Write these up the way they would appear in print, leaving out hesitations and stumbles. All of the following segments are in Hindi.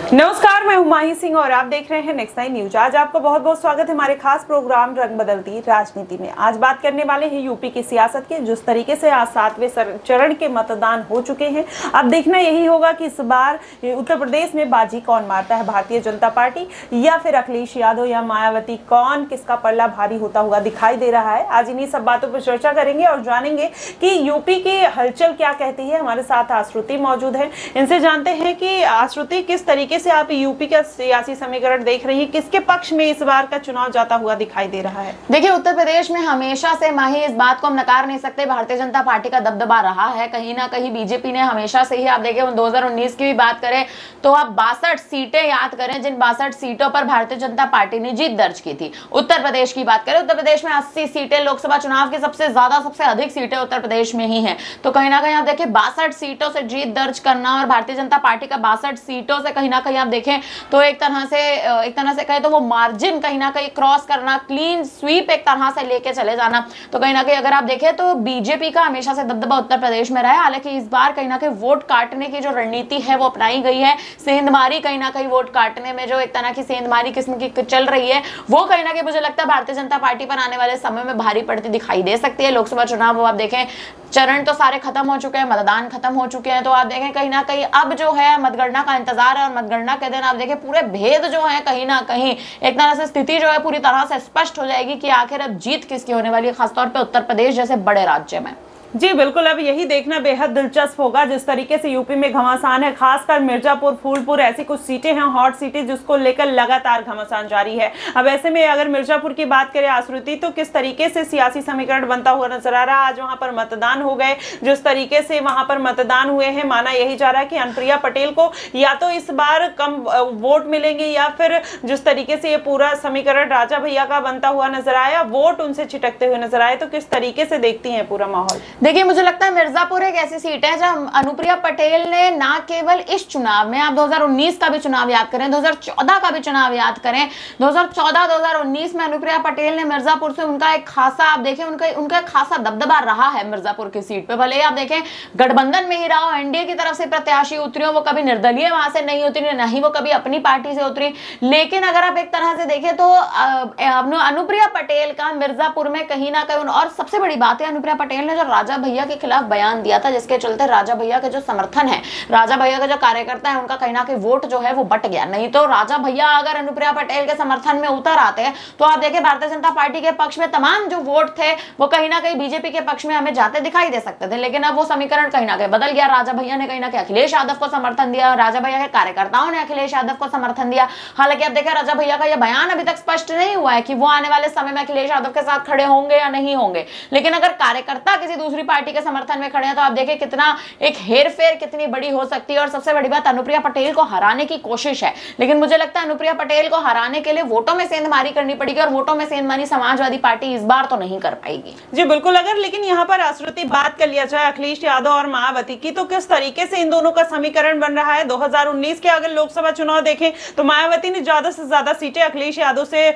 नमस्कार, मैं हुमायूं सिंह और आप देख रहे हैं नेक्स्ट 9 न्यूज। आज आपका बहुत बहुत स्वागत है हमारे खास प्रोग्राम रंग बदलती राजनीति में। आज बात करने वाले हैं यूपी की सियासत के। जिस तरीके से आज 7वें चरण के मतदान हो चुके हैं, अब देखना यही होगा कि इस बार उत्तर प्रदेश में बाजी कौन मारता है, भारतीय जनता पार्टी या फिर अखिलेश यादव या मायावती। कौन किसका पल्ला भारी होता हुआ दिखाई दे रहा है। आज इन्हीं सब बातों पर चर्चा करेंगे और जानेंगे कि यूपी की हलचल क्या कहती है। हमारे साथ आश्रुति मौजूद है, इनसे जानते हैं कि आश्रुति, किस तरीके से आप यूपी का सियासी समीकरण देख रही हैं, किसके पक्ष में इस बार का चुनाव जाता हुआ दिखाई दे रहा है। देखिए, उत्तर प्रदेश में हमेशा से माही इस बात को हम नकार नहीं सकते, भारतीय जनता पार्टी का दबदबा रहा है। कहीं ना कहीं बीजेपी ने हमेशा से ही, आप देखिए 2019 की भी बात करें तो आप 62 सीटें याद करें, जिन 62 सीटों पर भारतीय जनता पार्टी ने जीत दर्ज की थी। उत्तर प्रदेश की बात करें, उत्तर प्रदेश में 80 सीटें, लोकसभा चुनाव की सबसे अधिक सीटें उत्तर प्रदेश में ही है। तो कहीं ना कहीं आप देखिए 62 सीटों से जीत दर्ज करना और भारतीय जनता पार्टी का 62 सीटों से कहीं ना कहीं आप देखें तो एक तरह से कहे तो वो मार्जिन कहीं ना कहीं क्रॉस करना, क्लीन स्वीप एक तरह से लेके चले जाना। तो कहीं ना कहीं अगर आप देखें तो बीजेपी का हमेशा से दबदबा उत्तर प्रदेश में रहा है। हालांकि इस बार कहीं ना कहीं वोट काटने की जो रणनीति है वो अपनाई गई है। सेंधमारी कहीं ना कहीं वोट काटने में जो एक तरह की सेंधमारी किस्म की चल रही है, वो कहीं ना कहीं मुझे लगता है भारतीय जनता पार्टी पर आने वाले समय में भारी पड़ती दिखाई दे सकती है। लोकसभा चुनाव आप देखें, चरण तो सारे खत्म हो चुके हैं, मतदान खत्म हो चुके हैं। तो आप देखें कहीं ना कहीं अब जो है मतगणना का इंतजार है और मतगणना के दिन आप देखें पूरे भेद जो है कहीं ना कहीं एक तरह से स्थिति जो है पूरी तरह से स्पष्ट हो जाएगी कि आखिर अब जीत किसकी होने वाली है, खासतौर पे उत्तर प्रदेश जैसे बड़े राज्य में। जी बिल्कुल, अब यही देखना बेहद दिलचस्प होगा। जिस तरीके से यूपी में घमासान है, खासकर मिर्जापुर, फूलपुर, ऐसी कुछ सीटें हैं हॉट सीटें जिसको लेकर लगातार घमासान जारी है। अब ऐसे में अगर मिर्जापुर की बात करें आश्रुति, तो किस तरीके से सियासी समीकरण बनता हुआ नजर आ रहा है। आज वहां पर मतदान हो गए, जिस तरीके से वहां पर मतदान हुए हैं, माना यही जा रहा है कि अनुप्रिया पटेल को या तो इस बार कम वोट मिलेंगे या फिर जिस तरीके से ये पूरा समीकरण राजा भैया का बनता हुआ नजर आया, वोट उनसे छिटकते हुए नजर आए। तो किस तरीके से देखती हैं पूरा माहौल? देखिए, मुझे लगता है मिर्जापुर एक ऐसी सीट है जहां अनुप्रिया पटेल ने ना केवल इस चुनाव में, आप 2019 का भी चुनाव याद करें, 2014 का भी चुनाव याद करें, 2014-2019 में अनुप्रिया पटेल ने मिर्जापुर से उनका एक खासा, आप देखें उनका खासा दबदबा रहा है मिर्जापुर की सीट पे। भले ही आप देखें गठबंधन में ही रहा हो, एनडीए की तरफ से प्रत्याशी उतरी हो, वो कभी निर्दलीय वहां से नहीं उतरी, ना ही वो कभी अपनी पार्टी से उतरी। लेकिन अगर आप एक तरह से देखें तो अनुप्रिया पटेल का मिर्जापुर में कहीं ना कहीं, और सबसे बड़ी बात है अनुप्रिया पटेल ने जो राजा भैया के खिलाफ बयान दिया था, जिसके चलते राजा भैया के जो समर्थन है, राजा भैया के जो कार्यकर्ता है, उनका कहीं ना कहीं वोट जो है वो बट गया। नहीं तो राजा भैया अगर अनुप्रिया पटेल के समर्थन में उतर आते हैं तो आप देखिए भारतीय जनता पार्टी के पक्ष में तमाम जो वोट थे वो कहीं ना कहीं बीजेपी के पक्ष में हमें जाते दिखाई दे सकते थे। लेकिन अब वो समीकरण कहीं ना कहीं बदल गया। राजा भैया ने कहीं ना कहीं अखिलेश यादव को समर्थन दिया, राजा भैया के कार्यकर्ताओं ने अखिलेश यादव को समर्थन दिया। हालांकि अब देखिए राजा भैया का यह बयान अभी तक स्पष्ट नहीं हुआ है कि वो आने वाले समय में अखिलेश यादव के साथ खड़े होंगे या नहीं होंगे। लेकिन अगर कार्यकर्ता किसी दूसरी पार्टी के समर्थन में खड़े हैं तो आप देखिए कितना एक हेरफेर कितनी बड़ी हो सकती है। और सबसे बड़ी बात, अनुप्रिया पटेल को हराने की कोशिश है, लेकिन मुझे लगता है अनुप्रिया पटेल को हराने के लिए वोटों में सेंधमारी करनी पड़ेगी और वोटों में सेंधमारी समाजवादी पार्टी इस बार तो नहीं कर पाएगी। जी बिल्कुल, अगर लेकिन यहाँ पर आश्रुति बात कर लिया जाए अखिलेश यादव और मायावती की, तो किस तरीके से इन दोनों का समीकरण बन रहा है। 2019 के अगर लोकसभा चुनाव देखें तो मायावती ने ज्यादा से ज्यादा सीटें अखिलेश यादव से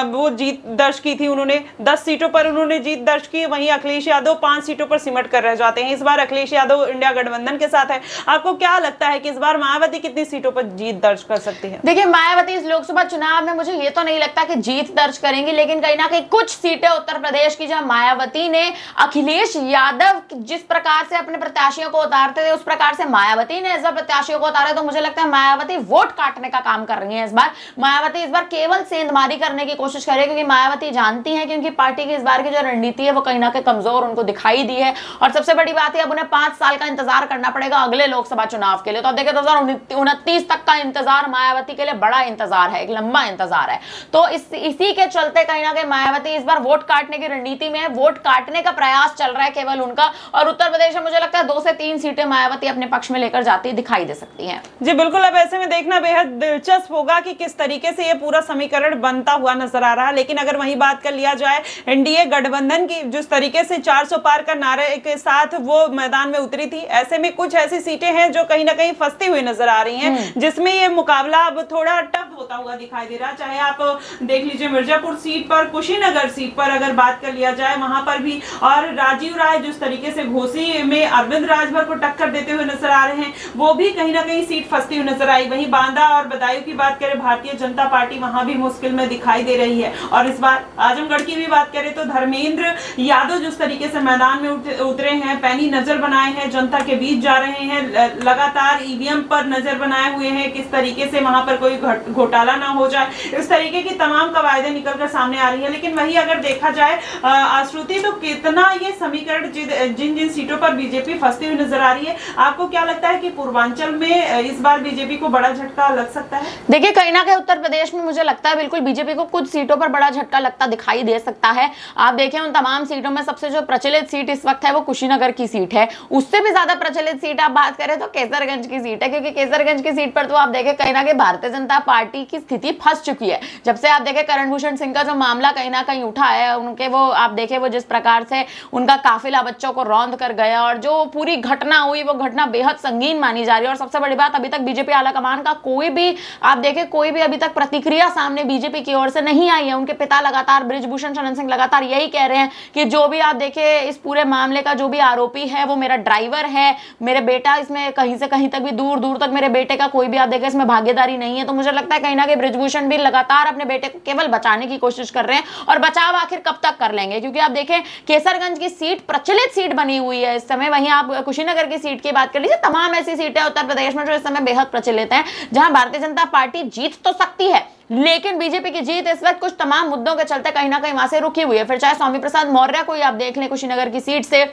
वो जीत दर्ज की थी। उन्होंने 10 सीटों पर उन्होंने जीत दर्ज की, वहीं अखिलेश यादव 5 सीटों पर सिमट कर रह जाते हैं। इस बार अखिलेश यादव इंडिया गठबंधन के साथ है। आपको क्या लगता है कि इस बार मायावती कितनी सीटों पर जीत दर्ज कर सकती है? देखिए, मायावती इस लोकसभा चुनाव में मुझे ये तो नहीं लगता कि जीत दर्ज करेंगी, लेकिन कहीं ना कहीं कुछ सीटें उत्तर प्रदेश की जहां मायावती ने, अखिलेश यादव जिस प्रकार से अपने प्रत्याशियों को उतारते थे उस प्रकार से मायावती ने इस बार प्रत्याशियों को उतारे, तो मुझे लगता है मायावती वोट काटने का काम कर रही है। इस बार मायावती इस बार केवल सेंधमारी करने की कोशिश कर रही है, क्योंकि मायावती जानती है कि उनकी पार्टी की इस बार की जो रणनीति है वो कहीं ना कहीं कमजोर उनको दिखाई दी है। और सबसे बड़ी बात है, अब उन्हें 5 साल का इंतजार करना पड़ेगा अगले लोकसभा चुनाव के लिए। तो अब देखिए 2029 तक का इंतजार मायावती के लिए बड़ा इंतजार है, एक लंबा इंतजार है। तो इसी के चलते कहीं ना कहीं मायावती इस बार वोट काटने की रणनीति में है, वोट काटने का प्रयास चल रहा है केवल उनका। और उत्तर प्रदेश में मुझे लगता है 2 से 3 सीटें मायावती अपने पक्ष में लेकर जाती दिखाई दे सकती है। जी बिल्कुल, अब ऐसे में देखना बेहद दिलचस्प होगा कि किस तरीके से ये पूरा समीकरण बनता हुआ नजर आ रहा है। लेकिन अगर वही बात कर लिया जाए एनडीए गठबंधन की, जिस तरीके से 400 पार का नारे के साथ वो मैदान में उतरी थी, ऐसे में कुछ ऐसी सीटें हैं जो कहीं ना कहीं फंसती हुई नजर आ रही हैं, जिसमें ये मुकाबला अब थोड़ा टफ होता हुआ दिखाई दे रहा है। चाहे आप देख लीजिए मिर्जापुर सीट पर, कुशीनगर सीट पर अगर बात कर लिया जाए वहां पर भी, और राजीव राय जिस तरीके से घोसी में अरविंद राजभर को टक्कर देते हुए नजर आ रहे हैं, वो भी कहीं ना कहीं सीट फंसती हुई नजर आई। वहीं बांदा और बदायूं की बात करें, भारतीय जनता पार्टी वहां भी मुश्किल में दिखाई दे रही है। और इस बार आजमगढ़ की भी बात करें तो धर्मेंद्र यादव जिस तरीके से मैदान में उतरे हैं, पैनी नजर बनाए हैं, जनता के बीच जा रहे हैं, लगातार ईवीएम पर नजर बनाए हुए हैं, किस तरीके से वहां पर कोई घोटाला ना हो जाए, इस तरीके की तमाम कवायदें निकलकर सामने आ रही है। लेकिन वही अगर देखा जाए आश्रुति, तो कितना ये समीकरण जिन जिन सीटों पर बीजेपी फंसती हुई नजर आ रही है, आपको क्या लगता है कि पूर्वांचल में इस बार बीजेपी को बड़ा झटका लग सकता है? देखिए, कहीं ना कहीं उत्तर प्रदेश में मुझे लगता है बिल्कुल बीजेपी को कुछ सीटों पर बड़ा झटका लगता दिखाई दे सकता है। आप देखें उन तमाम सीटों में सबसे जो प्रचलित सीट इस वक्त है वो कुशीनगर की सीट है। उससे भी ज्यादा प्रचलित सीट आप बात करें तो केसरगंज की सीट है, क्योंकि केसरगंज की सीट पर तो आप देखें कहीं ना कहीं भारतीय जनता पार्टी की स्थिति फंस चुकी है। जब से आप देखें करण भूषण सिंह का जो मामला कहीं ना कहीं उठा है, उनके वो आप देखें वो जिस प्रकार से उनका काफिला बच्चों को रौंद कर गया और जो पूरी घटना हुई वो घटना बेहद संगीन मानी जा रही है। और सबसे बड़ी बात, अभी तक बीजेपी आलाकमान का कोई भी आप देखें कोई भी अभी तक प्रतिक्रिया सामने बीजेपी की ओर से नहीं आई है। उनके पिता लगातार बृजभूषण शरण सिंह लगातार यही कह रहे हैं कि जो भी आप देखें इस पूरे मामले का जो भी आरोपी है वो मेरा ड्राइवर है, मेरे बेटा इसमें कहीं से कहीं तक भी दूर दूर तक मेरे बेटे का कोई भी आप देखें इसमें भागीदारी नहीं है। तो मुझे लगता है कहीं ना कहीं बृजभूषण भी लगातार अपने बेटे को केवल बचाने की कोशिश कर रहे हैं, और बचाव आखिर कब तक कर लेंगे, क्योंकि आप देखें केसरगंज की सीट प्रचलित सीट बनी हुई है इस समय। वहीं आप कुशीनगर की सीट की बात कर लीजिए, तमाम ऐसी सीटें उत्तर प्रदेश में जो इस समय बेहद प्रचलित हैं, जहां भारतीय जनता पार्टी जीत तो सकती है, लेकिन बीजेपी की जीत इस वक्त कुछ तमाम मुद्दों के चलते कहीं ना कहीं वहां से रुकी हुई है। फिर चाहे स्वामी प्रसाद मौर्य को ही आप देख लें कुशीनगर की सीट से,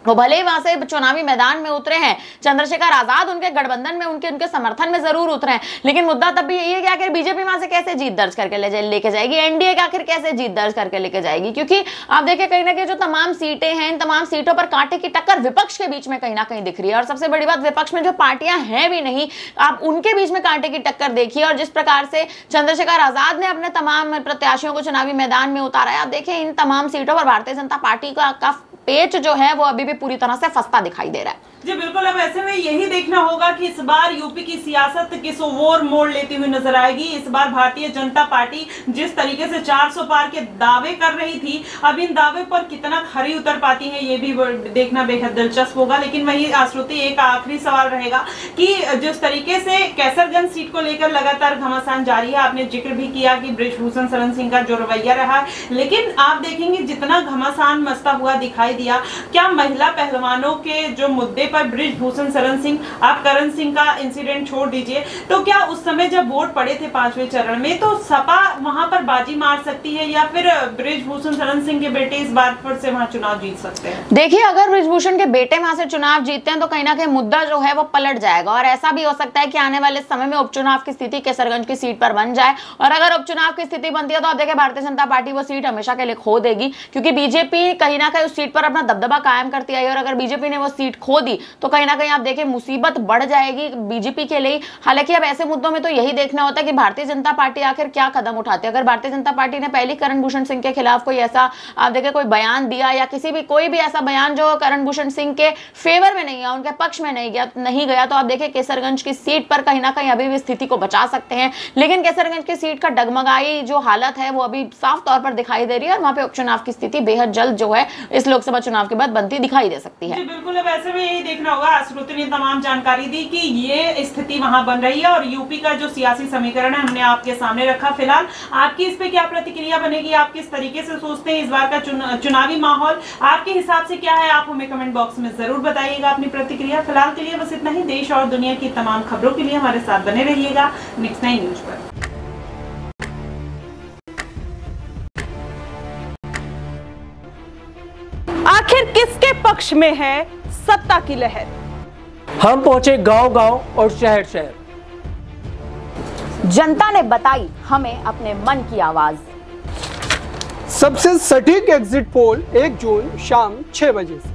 वो भले ही वहां से चुनावी मैदान में उतरे हैं, चंद्रशेखर आजाद उनके गठबंधन में उनके समर्थन में जरूर उतरे हैं, लेकिन मुद्दा तब भी यही है कि आखिर बीजेपी वहां से कैसे जीत दर्ज करके लेके जाएगी, एनडीए का आखिर कैसे जीत दर्ज करके लेके जाएगी। क्योंकि आप देखिए कहीं ना कहीं जो तमाम सीटें हैं, इन तमाम सीटों पर कांटे की टक्कर विपक्ष के बीच में कहीं ना कहीं दिख रही है। और सबसे बड़ी बात, विपक्ष में जो पार्टियां हैं भी नहीं, आप उनके बीच में कांटे की टक्कर देखिए। और जिस प्रकार से चंद्रशेखर आजाद ने अपने तमाम प्रत्याशियों को चुनावी मैदान में उतारा है, आप देखिए इन तमाम सीटों पर भारतीय जनता पार्टी का पेच जो है वो अभी भी पूरी तरह से फंसता दिखाई दे रहा है। जी बिल्कुल, अब ऐसे में यही देखना होगा कि इस बार यूपी की सियासत किस ओर मोड़ लेती हुई नजर आएगी। इस बार भारतीय जनता पार्टी जिस तरीके से 400 पार के दावे कर रही थी, अब इन दावे पर कितना खरी उतर पाती है ये भी देखना बेहद दिलचस्प होगा। लेकिन वही आश्रुति, एक आखिरी सवाल रहेगा कि जिस तरीके से कैसरगंज सीट को लेकर लगातार घमासान जारी है, आपने जिक्र भी किया कि बृजभूषण शरण सिंह का जो रवैया रहा है, लेकिन आप देखेंगे जितना घमासान मचता हुआ दिखाई दिया, क्या महिला पहलवानों के जो मुद्दे पर बृजभूषण शरण सिंह, आप करण सिंह का इंसिडेंट छोड़ दीजिए, तो क्या उस समय जब वोट पड़े थे 5वें चरण में, तो सपा वहां पर बाजी मार सकती है या फिर बृजभूषण शरण सिंह के बेटे इस बार फिर से वहां चुनाव जीत सकते हैं? देखिए, अगर बृजभूषण के बेटे वहां से चुनाव जीतते हैं तो कहीं ना कहीं मुद्दा जो है वो पलट जाएगा, और ऐसा भी हो सकता है कि आने वाले समय में उपचुनाव की स्थिति केसरगंज की सीट पर बन जाए। और अगर उपचुनाव की स्थिति बनती है तो आप देखिए भारतीय जनता पार्टी वो सीट हमेशा के लिए खो देगी, क्योंकि बीजेपी कहीं ना कहीं उस सीट पर अपना दबदबा कायम करती आई, और अगर बीजेपी ने वो सीट खो दी तो कहीं ना कहीं आप देखें मुसीबत बढ़ जाएगी बीजेपी के लिए। हालांकि अब ऐसे मुद्दों में तो यही देखना होता है कि भारतीय जनता पार्टी आखिर क्या कदम उठाती है। अगर भारतीय जनता पार्टी ने पहले करण भूषण सिंह के खिलाफ कोई ऐसा आप देखें कोई बयान दिया, या कोई भी ऐसा बयान जो करण भूषण सिंह के फेवर में नहीं गया, उनके पक्ष में नहीं गया, तो आप देखें केसरगंज की सीट पर कहीं ना कहीं अभी भी स्थिति को बचा सकते हैं। लेकिन केसरगंज की सीट का डगमगाई जो हालत है वो अभी साफ तौर पर दिखाई दे रही है, और वहां पे उपचुनाव की स्थिति बेहद जल्द जो है इस लोकसभा चुनाव के बाद बनती दिखाई दे सकती है। जी बिल्कुल, अब ऐसे में यही देखना होगा। आश्रुति ने तमाम जानकारी दी कि ये स्थिति वहां बन रही है, और यूपी का जो सियासी समीकरण है हमने आपके सामने रखा। फिलहाल आपकी इस पे क्या प्रतिक्रिया बनेगी, आप किस तरीके से सोचते हैं इस बार का चुनावी माहौल आपके हिसाब से क्या है, आप हमें कमेंट बॉक्स में जरूर बताइएगा अपनी प्रतिक्रिया। फिलहाल के लिए बस इतना ही। देश और दुनिया की तमाम खबरों के लिए हमारे साथ बने रहिएगा नेक्स्ट 9 न्यूज पर। आखिर किसके पक्ष में है सत्ता की लहर? हम पहुंचे गांव-गांव और शहर-शहर। जनता ने बताई हमें अपने मन की आवाज। सबसे सटीक एग्जिट पोल 1 जून शाम 6 बजे से।